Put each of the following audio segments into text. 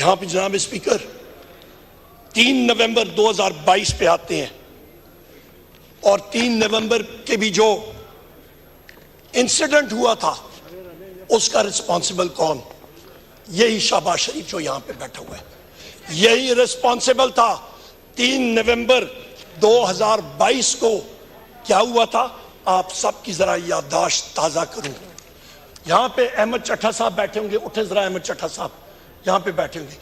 یہاں پہ جناب اسپیکر 3 نومبر 2022 پہ آتے ہیں اور 3 نومبر کے بھی جو انسیڈنٹ ہوا تھا اس کا رسپانسبل کون؟ یہی شہباز شریف جو یہاں پہ بیٹھا ہوا ہے، یہی رسپانسبل تھا۔ 3 نومبر 2022 کو کیا ہوا تھا آپ سب کی ذرا یادداشت تازہ کروں۔ یہاں پہ احمد چٹھا صاحب بیٹھے ہوں گے، اٹھے ذرا احمد چٹھا صاحب یہاں پہ بیٹھے ہوں گے۔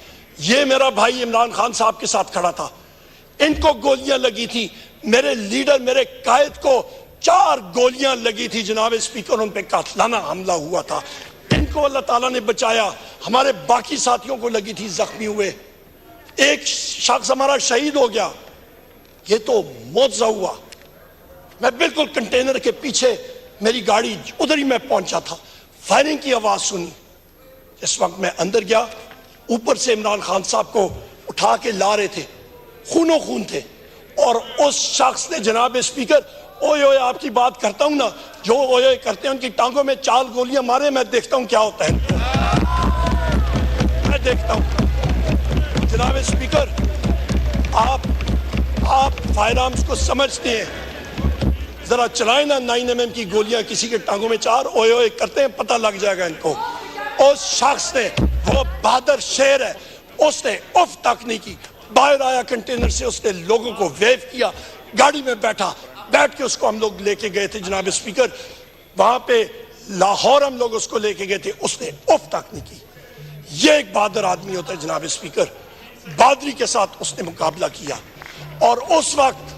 یہ میرا بھائی عمران خان صاحب کے ساتھ کھڑا تھا، ان کو گولیاں لگی تھی، میرے لیڈر میرے قائد کو 4 گولیاں لگی تھی جناب اسپیکر، ان پہ قاتلانہ حملہ ہوا تھا، ان کو اللہ تعالیٰ نے بچایا، ہمارے باقی ساتھیوں کو لگی تھی، زخمی ہوئے، ایک شخص ہمارا شہید ہو گیا۔ یہ تو معجزہ ہوا۔ میں بالکل کنٹینر کے پیچھے میری گاڑی ادھر ہی میں پہنچا تھا، فائرنگ کی آواز سنی، اس وقت میں اندر گیا، اوپر سے عمران خان صاحب کو اٹھا کے لا رہے تھے، خونوں خون تھے، اور اس شخص نے جناب اسپیکر اوئے اوئے آپ کی بات کرتا ہوں نا، جو اوئے اوئے کرتے ہیں ان کی ٹانگوں میں 4 گولیاں مارے، میں دیکھتا ہوں کیا ہوتا ہے، میں دیکھتا ہوں۔ جناب اسپیکر آپ فائر آرمز کو سمجھتے ہیں، ذرا چلائیں نا 9 mm کی گولیاں کسی کے ٹانگوں میں 4 اوئے اوئے کرتے ہیں، پتہ لگ جائے گا ان کو۔ اس شخص نے، وہ بہادر شیر ہے، اس نے اف تک نہیں کی، باہر آیا کنٹینر سے، اس نے لوگوں کو ویو کیا، گاڑی میں بیٹھ کے اس کو ہم لوگ لے کے گئے تھے جناب اسپیکر، وہاں پہ لاہور ہم لوگ اس کو لے کے گئے تھے، اس نے اف تک نہیں کی۔ یہ ایک بہادر آدمی ہوتا ہے جناب اسپیکر، بہادری کے ساتھ اس نے مقابلہ کیا۔ اور اس وقت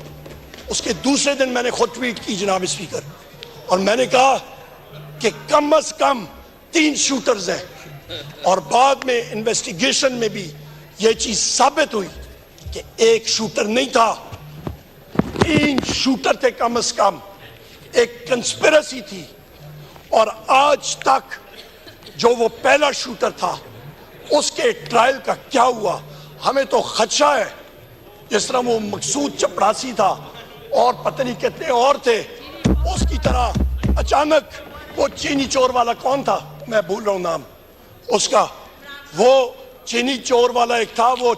اس کے دوسرے دن میں نے خود ٹویٹ کی جناب اسپیکر، اور میں نے کہا کہ کم از کم 3 شوٹرز ہیں، اور بعد میں انویسٹیگیشن میں بھی یہ چیز ثابت ہوئی کہ 1 شوٹر نہیں تھا، 3 شوٹر تھے کم از کم، ایک کنسپیرسی تھی۔ اور آج تک جو وہ پہلا شوٹر تھا اس کے ٹرائل کا کیا ہوا ہمیں تو خدشہ ہے، جس طرح وہ مقصود چپڑاسی تھا اور پتہ نہیں کتنے اور تھے، اس کی طرح اچانک وہ چینی چور والا کون تھا، میں بھول رہا ہوں نام اس کا، وہ چینی چور والا ایک تھا، وہ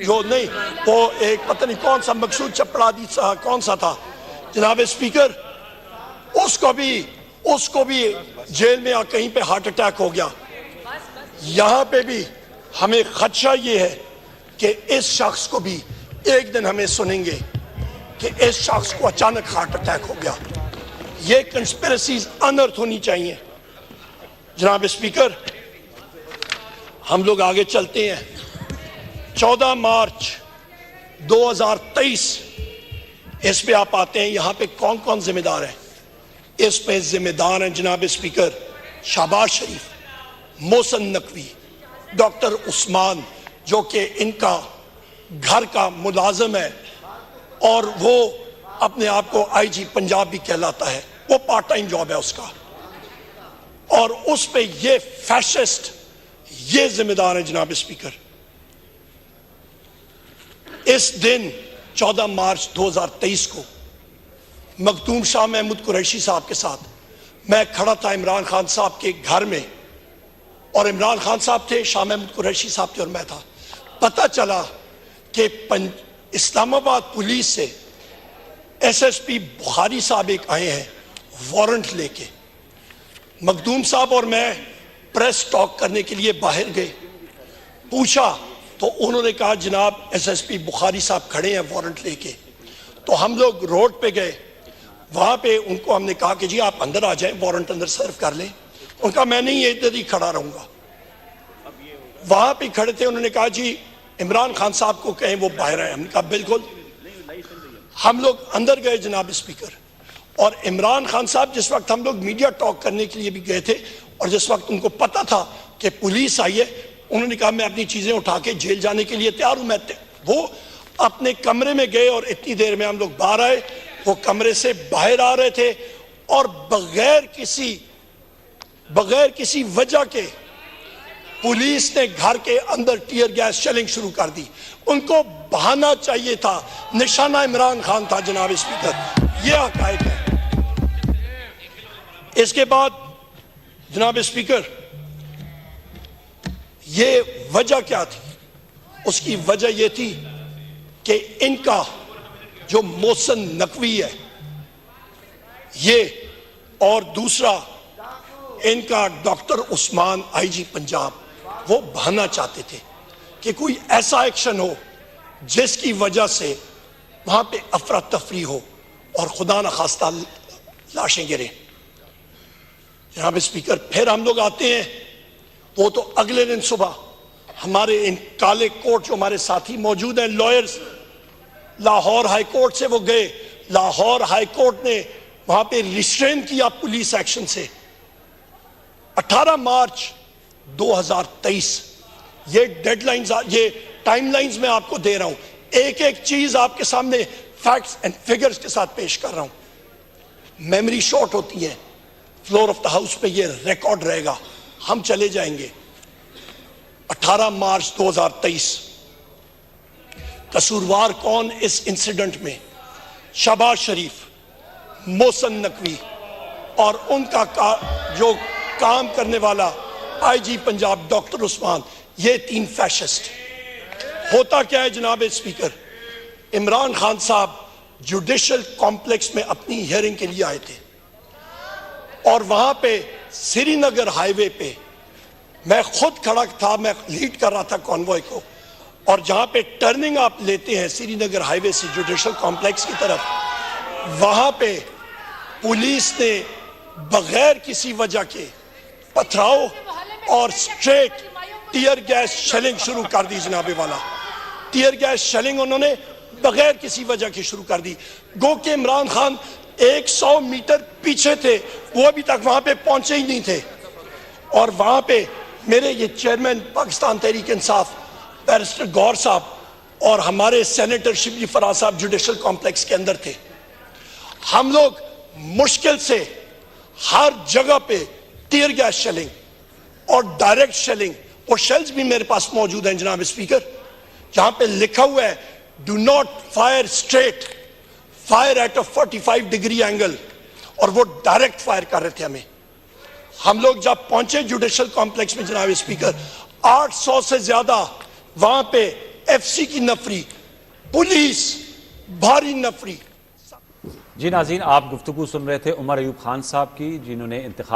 جو نہیں، وہ ایک پتہ نہیں کون سا مقصود چپڑاسی کون سا تھا جناب اسپیکر، اس کو بھی جیل میں کہیں پہ ہارٹ اٹیک ہو گیا۔ یہاں پہ بھی ہمیں خدشہ یہ ہے کہ اس شخص کو بھی ایک دن ہمیں سنیں گے کہ اس شخص کو اچانک ہارٹ اٹیک ہو گیا۔ یہ کنسپیرسیز انرتھ ہونی چاہیے۔ جناب اسپیکر ہم لوگ آگے چلتے ہیں۔ 14 مارچ 2023 اس پہ آپ آتے ہیں، یہاں پہ کون کون ذمہ دار ہیں؟ اس پہ ذمہ دار ہیں جناب اسپیکر شہباز شریف، محسن نقوی، ڈاکٹر عثمان جو کہ ان کا گھر کا ملازم ہے اور وہ اپنے آپ کو IG پنجاب بھی کہلاتا ہے، وہ پارٹ ٹائم جاب ہے اس کا، اور اس پہ یہ فیشسٹ یہ ذمہ دار ہیں جناب اسپیکر۔ اس دن 14 مارچ 2023 کو مخدوم شاہ محمود قریشی صاحب کے ساتھ میں کھڑا تھا عمران خان صاحب کے گھر میں، اور عمران خان صاحب تھے، شاہ محمود قریشی صاحب تھے اور میں تھا۔ پتہ چلا کہ اسلام آباد پولیس سے SSP بخاری صاحب ایک آئے ہیں وارنٹ لے کے، مخدوم صاحب اور میں پریس ٹاک کرنے کے لیے باہر گئے، پوچھا تو انہوں نے کہا جناب SSP بخاری صاحب کھڑے ہیں وارنٹ لے کے۔ تو ہم لوگ روڈ پہ گئے، وہاں پہ ان کو ہم نے کہا کہ جی آپ اندر آ جائیں، وارنٹ اندر سرو کر لیں۔ ان کا میں نہیں ادھر ہی کھڑا رہوں گا۔ وہاں پہ کھڑے تھے، انہوں نے کہا جی عمران خان صاحب کو کہیں وہ باہر آئے۔ ہم نے کہا بالکل۔ ہم لوگ اندر گئے جناب اسپیکر، اور عمران خان صاحب جس وقت ہم لوگ میڈیا ٹاک کرنے کے لیے بھی گئے تھے، اور جس وقت ان کو پتا تھا کہ پولیس آئی ہے، انہوں نے کہا میں اپنی چیزیں اٹھا کے جیل جانے کے لیے تیار ہوں۔ وہ اپنے کمرے میں گئے اور اتنی دیر میں ہم لوگ باہر آئے، وہ کمرے سے باہر آ رہے تھے اور بغیر کسی وجہ کے پولیس نے گھر کے اندر ٹیئر گیس شیلنگ شروع کر دی۔ ان کو بہانا چاہیے تھا، نشانہ عمران خان تھا جناب اسپیکر، یہ حقائق ہے۔ اس کے بعد جناب اسپیکر یہ وجہ کیا تھی؟ اس کی وجہ یہ تھی کہ ان کا جو محسن نقوی ہے یہ اور دوسرا ان کا ڈاکٹر عثمان آئی جی پنجاب وہ بہانا چاہتے تھے کہ کوئی ایسا ایکشن ہو جس کی وجہ سے وہاں پہ افراتفری ہو اور خدا نخواستہ لاشیں گریں. جناب اسپیکر پھر ہم لوگ آتے ہیں، وہ تو اگلے دن صبح ہمارے ان کالے کوٹ جو ہمارے ساتھی موجود ہیں لائرز، لاہور ہائی کورٹ سے وہ گئے، لاہور ہائی کورٹ نے وہاں پہ ریسٹرین کیا پولیس ایکشن سے. 18 مارچ 2023 یہ ڈیڈ لائنز، یہ ٹائم لائنز میں آپ کو دے رہا ہوں، ایک ایک چیز آپ کے سامنے فیکٹس اینڈ فگرز کے ساتھ پیش کر رہا ہوں. میموری شارٹ ہوتی ہے، فلور آف دا ہاؤس پہ یہ ریکارڈ رہے گا، ہم چلے جائیں گے. 18 مارچ 2023 قصوروار کون اس انسیڈنٹ میں؟ شہباز شریف، محسن نقوی اور ان کا جو کام کرنے والا آئی جی پنجاب ڈاکٹر عثمان، یہ 3 فیشسٹ. ہوتا کیا ہے جناب اسپیکر، عمران خان صاحب جوڈیشل کمپلیکس میں اپنی ہیئرنگ کے لیے آئے تھے اور وہاں پہ سری نگر ہائی وے پہ میں خود کھڑا تھا، میں لیڈ کر رہا تھا کانوائے کو، اور جہاں پہ ٹرننگ آپ لیتے ہیں سری نگر ہائی وے سے جوڈیشل کمپلیکس کی طرف، وہاں پہ پولیس نے بغیر کسی وجہ کے پتھراؤ اور سٹریٹ ٹیئر گیس شیلنگ شروع کر دی. جناب والا ٹیئر گیس شیلنگ انہوں نے بغیر کسی وجہ کے شروع کر دی. گو کہ عمران خان 100 میٹر پیچھے تھے، وہ ابھی تک وہاں پہ پہنچے ہی نہیں تھے. اور وہاں پہ میرے یہ چیئرمین پاکستان تحریک انصاف بیرسٹر گور صاحب اور ہمارے سینیٹر شبلی فراز صاحب جوڈیشل کمپلیکس کے اندر تھے. ہم لوگ مشکل سے ہر جگہ پہ ٹیئر گیس شیلنگ اور ڈائریکٹ شیلنگ، اور شیلز بھی میرے پاس موجود ہیں جناب اسپیکر، جہاں پہ لکھا ہوا ہے do not fire straight, fire at a 45 degree angle, اور وہ ڈائریکٹ فائر کر رہے تھے ہمیں. ہم لوگ جب پہنچے جوڈیشل کمپلیکس میں جناب اسپیکر، 800 سے زیادہ وہاں پہ ایف سی کی نفری، پولیس، بھاری نفری. جی ناظرین، آپ گفتگو سن رہے تھے عمر ایوب خان صاحب کی، جنہوں نے انتخاب